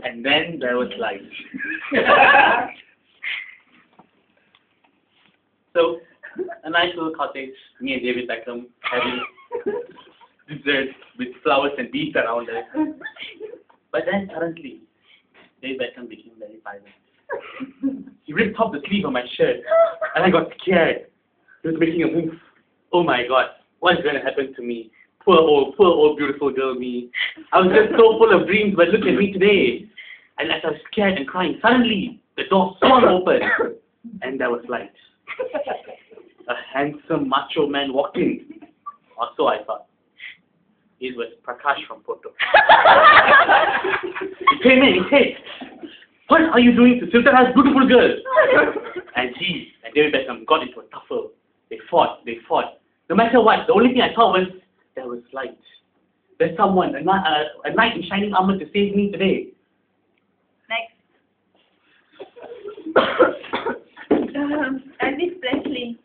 And then there was light. So, a nice little cottage, me and David Beckham having dessert with flowers and bees around it. But then suddenly, David Beckham became very violent. He ripped off the sleeve of my shirt, and I got scared. He was making a move. Oh my God, what is going to happen to me? Poor old beautiful girl me. I was just so full of dreams, but look at me today. And as I was scared and crying, suddenly the door swung open, and there was light. A handsome macho man walked in, or so I thought. It was Prakash from Photo. He came in, he said, "What are you doing to Siltara's beautiful girl?" And he and David Beckham got into a tussle. They fought. No matter what, the only thing I thought was, there was light. There's someone, a knight in shining armor to save me today. Next. Elvis Presley.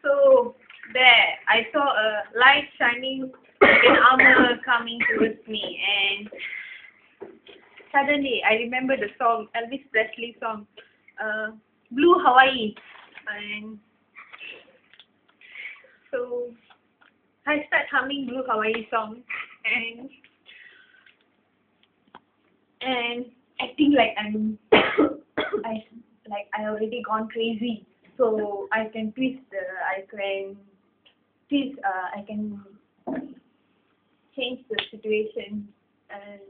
So, there, I saw a light shining in armor coming towards me, and suddenly I remember the song, Elvis Presley song, Blue Hawaii. And so I start humming Blue Hawaii song and acting like I already gone crazy. So I can twist, I can change the situation, and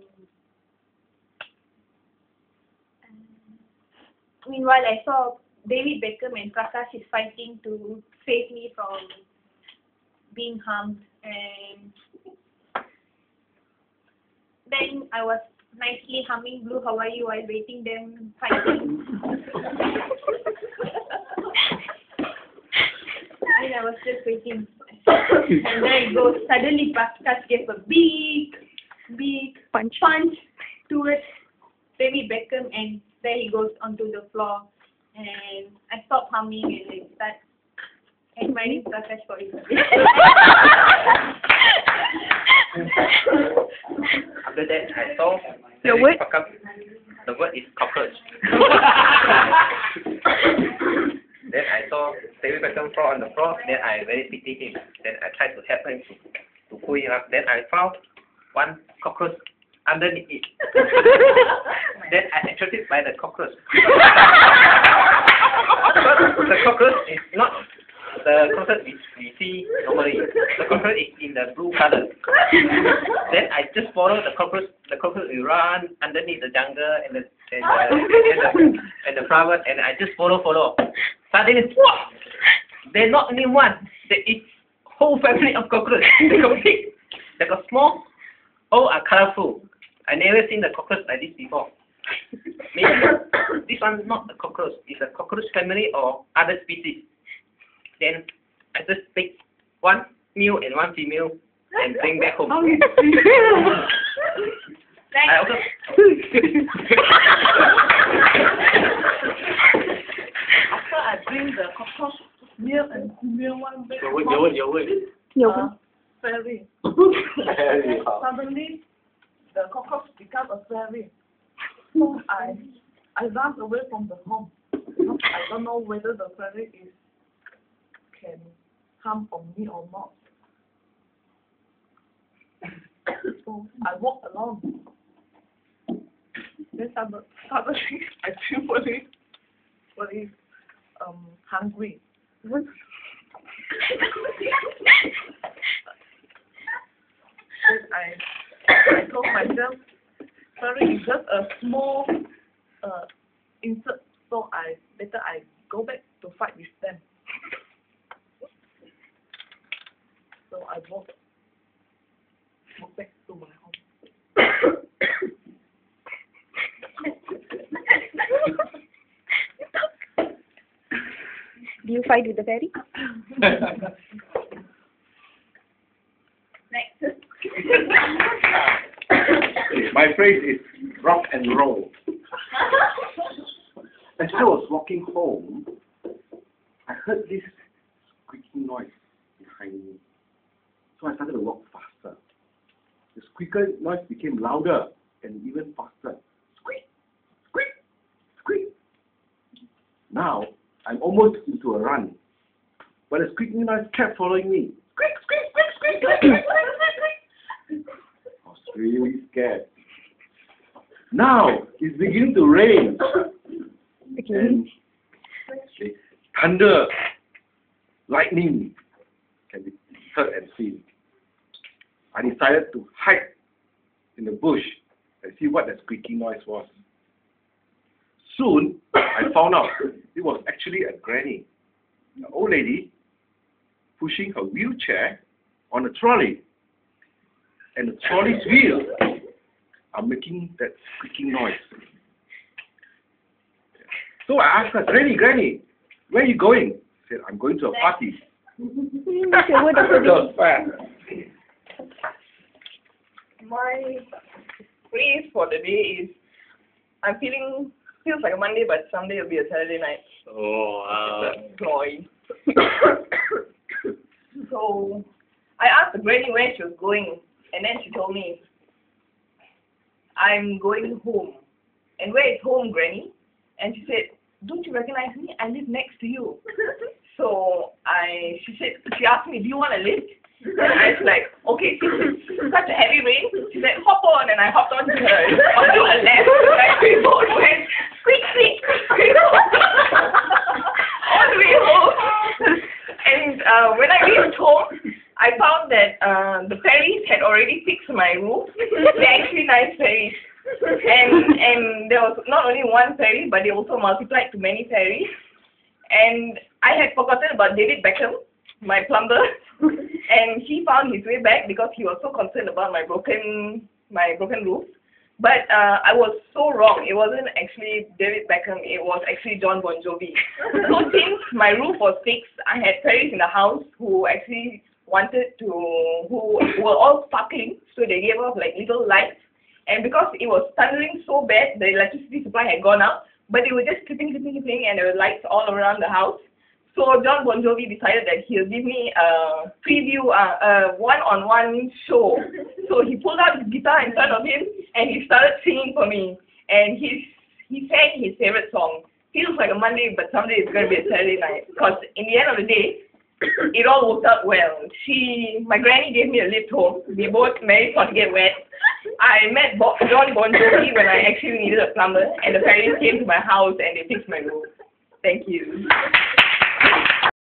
meanwhile I saw David Beckham and Prakash is fighting to save me from being harmed, and then I was nicely humming Blue Hawaii while waiting them fighting. And I was just waiting. And there it goes. Suddenly Prakash gave a big punch towards David Beckham, and there he goes onto the floor. And I stopped humming and I start admiring Prakash for his After that, I saw the word? The word is cockroach. Then I saw David Beckham fall on the floor. Then I very pity him. Then I tried to help him to pull him up. Then I found one cockroach underneath it. Then I attracted by the cockroach. The cockroach is not the cockroach we see normally. The cockroach is in the blue color. Then I just follow the cockroach. The cockroach will run underneath the jungle and the flowers, and I just follow. Suddenly, they're not only one. There is whole family of cockroaches. They got big, they got small. All are colorful. I never seen the cockroach like this before. Maybe this one not a cockroach. It's a cockroach family or other species. Then I just pick one male and one female and bring back home. I also after I bring the cockroach male and female one back home, Your fairy. Suddenly the cockroach become a fairy. So I run away from the home because I don't know whether the fairy can harm on me or not. So I walk along. Then suddenly I feel very hungry. Then I told myself, sorry, it's just a small insect, so later I go back to fight with them. So I walk back to my home. Do you fight with the fairy? Next. My phrase is rock and roll. As I was walking home, I heard this squeaking noise behind me. So I started to walk faster. The squeaker noise became louder and even faster. Squeak, squeak, squeak. Now, I'm almost into a run. But the squeaking noise kept following me. Squeak, squeak, squeak, squeak, squeak, squeak, squeak, squeak. I was really scared. Now, it's beginning to rain. And thunder, lightning can be heard and seen. I decided to hide in the bush and see what the squeaking noise was. Soon, I found out it was actually a granny, an old lady, pushing her wheelchair on a trolley. And the trolley's wheels are making that squeaking noise. So I asked her, Granny, where are you going? She said, I'm going to a party. My phrase for the day is, feels like a Monday, but someday will be a Saturday night. Oh, Joy. So I asked the granny where she was going, and then she told me, I'm going home. And where is home, Granny? And she said, don't you recognize me? I live next to you. So she asked me, do you want a lift? And I was like, okay, since it's such a heavy rain, she said, hop on, and I hopped onto her lap. Like we both went squeak, squeak, squeak, all the way home. And when I reached home, I found that the fairies had already fixed my roof. They're actually nice fairies. And there was not only one fairy, but they also multiplied to many fairies. And I had forgotten about David Beckham, my plumber, and he found his way back because he was so concerned about my broken roof. But I was so wrong. It wasn't actually David Beckham. It was actually John Bon Jovi. So since my roof was fixed, I had fairies in the house who actually who were all sparkling. So they gave off like little lights. And because it was thundering so bad, the electricity supply had gone out. But they were just clipping, and there were lights all around the house. So John Bon Jovi decided that he'll give me a preview, a one-on-one show. So he pulled out his guitar in front of him and he started singing for me. And he sang his favorite song. Feels like a Monday, but someday it's going to be a Saturday night. Because in the end of the day, it all worked out well. My granny gave me a lift home. We both married not to get wet. I met John Bon Jovi when I actually needed a plumber, and the fairies came to my house and they fixed my roof. Thank you.